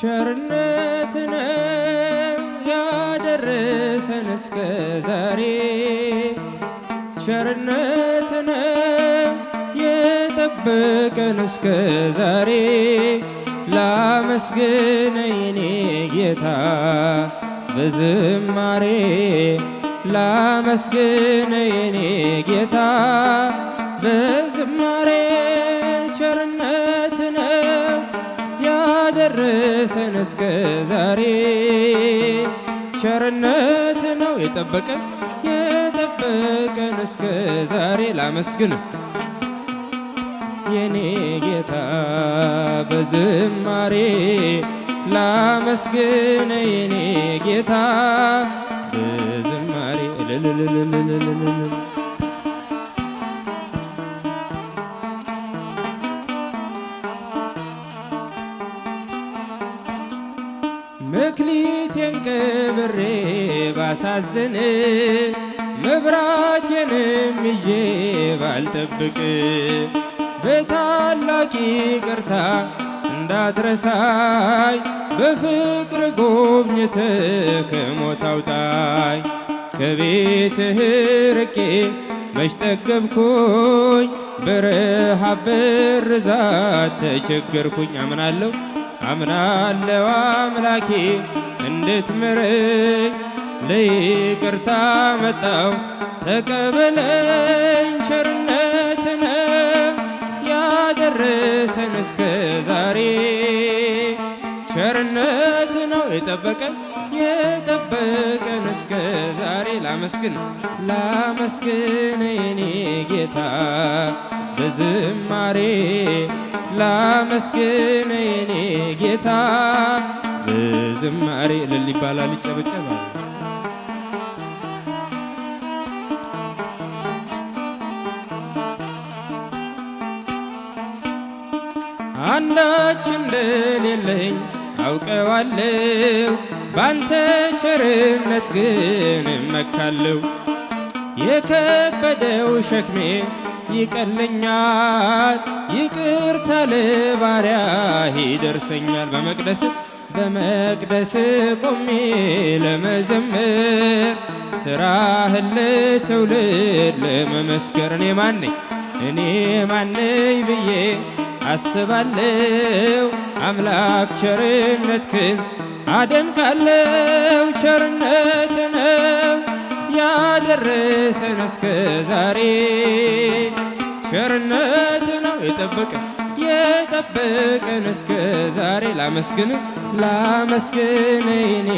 ቸርነት ነው ያደረሰን እስከ ዛሬ ቸርነት ነው የጠበቀን እስከ ዛሬ ላመስግን የኔ ጌታ በዝማሬ ላመስግን የኔ ጌታ በዝማሬ ቸርነት ነው ያደረሰን እስከ ዛሬ ቸርነት ነው የጠበቀን እስከ ዛሬ ላመስግን የኔ ጌታ በዝማሬ ላመስግን የኔ ጌታ በዝማሬ መክሊቴን ቀብሬ ባሳዝን መብራቴንም ይዤ ባልጠብቅ በታላቅ ይቅርታ እንዳትረሳኝ በፍቅር ጎብኝተህ ከሞት አውጣኝ ከቤትህ ርቄ መች ጠገብኩኝ በረሃብ በርዛት ተቸገርኩኝ አምናለሁ አምላኬ እንድትምረኝ ለይቅርታ መጣው ተቀበለኝ ቸርነት ነው ያደረሰን እስከ ዛሬ ቸርነት ነው የጠበቀን እስከ ዛሬ ላመስግን የኔ ጌታ በዝማሬ ላመስግን የኔ ጌታ በዝማሬ እልል ይባላል ይጨበጨባል አንዳች እንደሌለኝ አውቀዋለሁ ባንተ ቸርነት ግን እመካለሁ የከበደው ሸክሜ ይቀለኛል ይቅርታ ለባሪያህ ይደርሰኛል በመቅደስ ቆሜ ለመዘመር ስራህን ለትውልድ ለመመስከር እኔ ማነኝ ብዬ አስባለሁ አምላክ ቸርነትህን አደንቃለሁ ቸርነት ነው ያደረሰን እስከ ዛሬ ቸርነት ነው የጠበቀን እስከ ዛሬ ላመስግን የኔ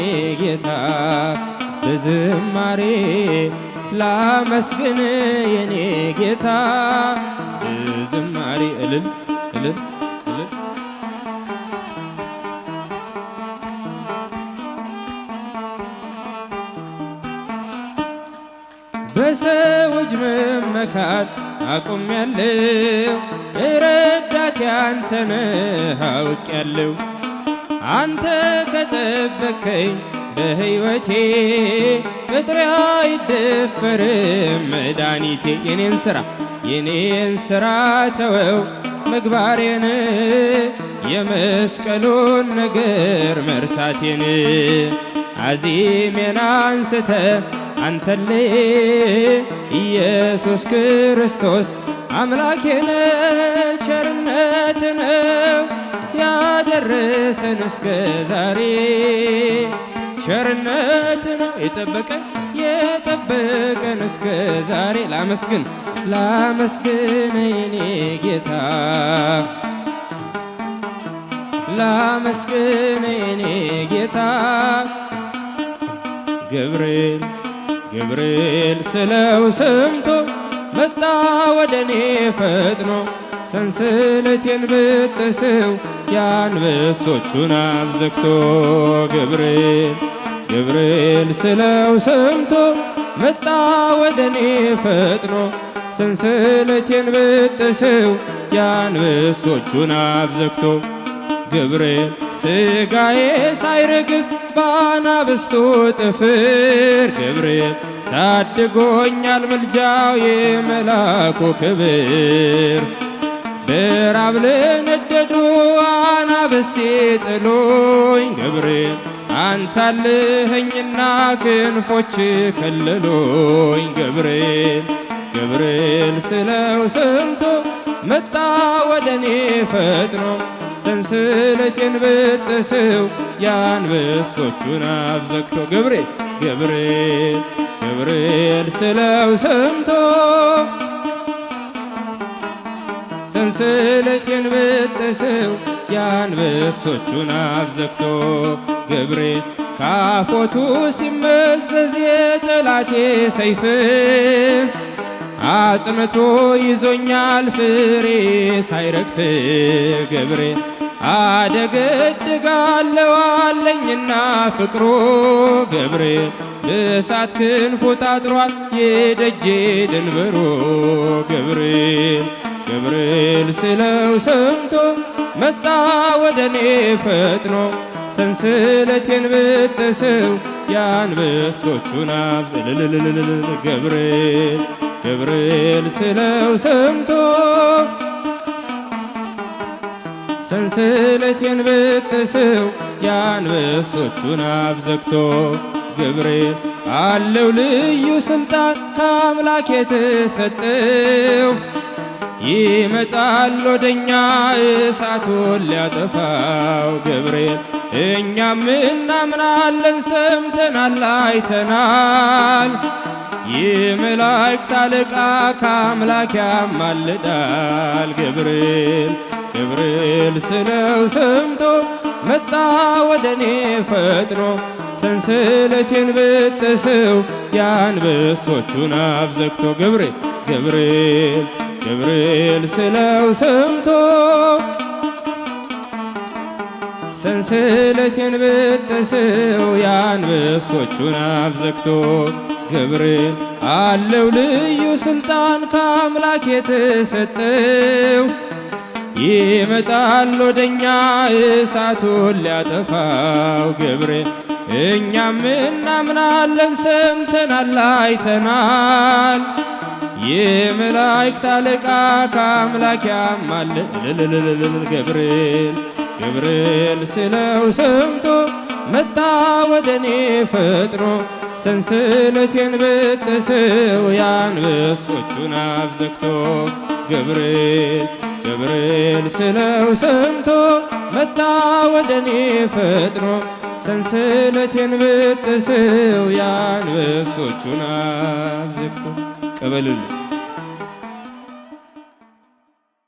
ጌታ በዝማሬ ላመስግን የኔ ጌታ በዝማሬ እልል በሰዎች መመካት አቁሜያለሁ ረዳቴ አንተ ነህ አውቄያለሁ አንተ ከጠበከኝ በሕይወቴ ቅጥሬ አይደፈርም መድኃኒቴ የኔን ሥራ ተወው ምግባሬን የመስቀሉን ነገር መርሳቴን አዚሜን አንስተ አንተሌ ኢየሱስ ክርስቶስ አምላኬን ቸርነት ነው ያደረሰን እስከ ዛሬ ቸርነት ነው የጠበቀን እስከ ዛሬ ላመስግን የኔ ጌታ ላመስግን የኔ ጌታ ገብርኤል ስለው ሰምቶ መጣ ወደኔ ፈጥኖ ሰንሰለቴን በጠሰው የአንበሶቹን አፍ ዘግቶ ገብርኤል ስለው ሰምቶ መጣ ወደኔ ፈጥኖ ሰንሰለቴን በጠሰው የአንበሶቹን አፍ ዘግቶ ገብርኤል ሥጋዬ ሳይረግፍ በአናብስቱ ጥፍር ገብርኤል ታድጎኛል ምልጃው የመላኩ ክብር በራብ ለነደዱ አናብስት ሲጥሉኝ ገብርኤል አንተ አለኸኝና ክንፎች ከለሉኝ። ገብርኤል ስለው ሰምቶ መጣ ወደኔ ፈጥኖ ሰንሰለቴን በጠሰው የአንበሶቹን አፍ ዘግቶ። ገብርኤል ስለው ሰምቶ ሰንሰለቴን በጠሰው የአንበሶቹን አፍ ዘግቶ። ገብርኤል ካፎቱ ሲመዘዝ የጠላቴ ሰይፍ አጽንቶ ይዞኛል ፍሬ ሳይረግፍ። ገብርኤል አደገድጋለሁ አለኝና ፍቅሩ። ገብርኤል በእሳት ክንፉ ታጥሯል የደጄ ድንበሩ። ገብርኤል ስለው ሰምቶ መጣ ወደኔ ፈጥኖ ሰንሰለቴን በጠሰው የአንበሶቹን አፍ ገብርኤል ስለው ሰምቶ ሰንሰለቴን በጠሰው የአንበሶቹን አፍ ዘግቶ። ገብርኤል አለው ልዩ ስልጣን ከአምላክ የተሰጠው ይመጣል ወደኛ እሳቱን ሊያጠፋው። ገብርኤል እኛም እናምናለን ሰምተናል አይተናል። የመላእክት አለቃ ከአምላክ ያማልዳል። ገብርኤል ስለው ሰምቶ መጣ ወደኔ ፈጥኖ ሰንሰለቴን በጠሰው የአንበሶቹን አፍ ዘግቶ። ገብርኤል ስለው ሰምቶ ሰንሰለቴን በጠሰው የአንበሶቹን አፍ ዘግቶ። ገብርኤል አለው ልዩ ስልጣን ከአምላክ የተሰጠው ይመጣል ወደኛ እሳቱን ሊያጠፋው። ገብርኤል እኛም እናምናለን ሰምተናል አይተናል። የመላእክት አለቃ ከአምላክ ያማልድ። ገብርኤል ስለው ሰምቶ መጣ ወደኔ ፈጥኖ ሰንሰለቴን በጠሰው የአንበሶቹን አፍ ዘግቶ። ገብርኤል ስለው ሰምቶ መጣ ወደኔ ፈጥኖ ሰንሰለቴን በጠሰው የአንበሶቹን አፍ ዘግቶ። ቀበሉልኝ።